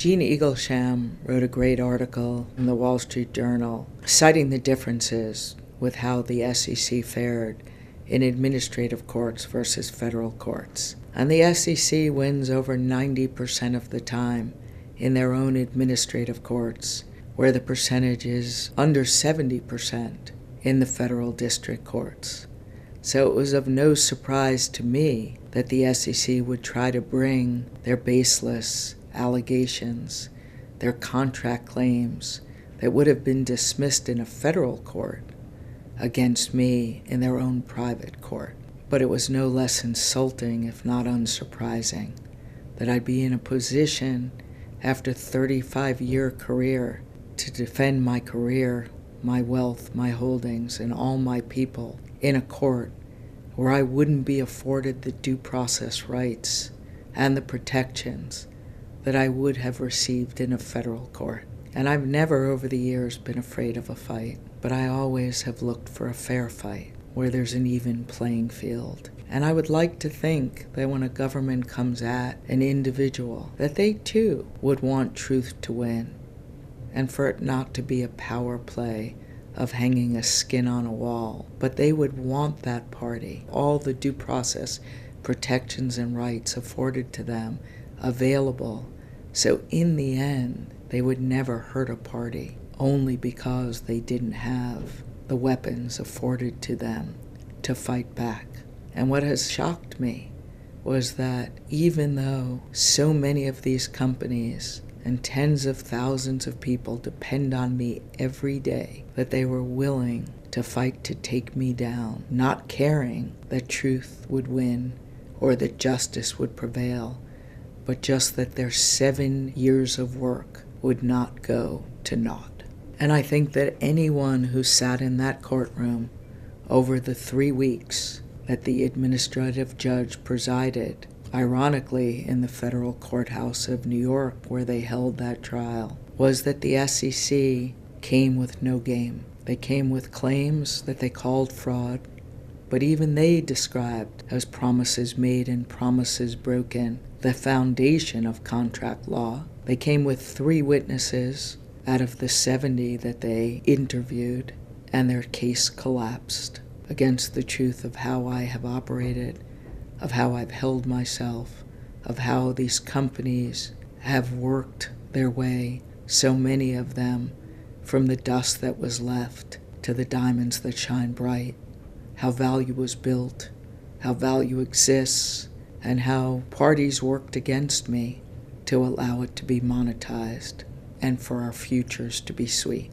Gene Eaglesham wrote a great article in the Wall Street Journal citing the differences with how the SEC fared in administrative courts versus federal courts. And the SEC wins over 90% of the time in their own administrative courts, where the percentage is under 70% in the federal district courts. So it was of no surprise to me that the SEC would try to bring their baseless allegations, their contract claims that would have been dismissed in a federal court against me in their own private court. But it was no less insulting, if not unsurprising, that I'd be in a position after a 35-year career to defend my career, my wealth, my holdings, and all my people in a court where I wouldn't be afforded the due process rights and the protections that I would have received in a federal court. And I've never over the years been afraid of a fight, but I always have looked for a fair fight where there's an even playing field. And I would like to think that when a government comes at an individual, that they too would want truth to win, and for it not to be a power play of hanging a skin on a wall, but they would want that party, all the due process protections and rights afforded to them, available, so in the end, they would never hurt a party, only because they didn't have the weapons afforded to them to fight back. And what has shocked me was that even though so many of these companies and tens of thousands of people depend on me every day, that they were willing to fight to take me down, not caring that truth would win or that justice would prevail, but just that their 7 years of work would not go to naught. And I think that anyone who sat in that courtroom over the 3 weeks that the administrative judge presided, ironically in the federal courthouse of New York where they held that trial, was that the SEC came with no game. They came with claims that they called fraud, but even they described as promises made and promises broken, the foundation of contract law. They came with 3 witnesses out of the 70 that they interviewed, and their case collapsed against the truth of how I have operated, of how I've held myself, of how these companies have worked their way, so many of them, from the dust that was left to the diamonds that shine bright, how value was built, how value exists, and how parties worked against me to allow it to be monetized and for our futures to be sweet.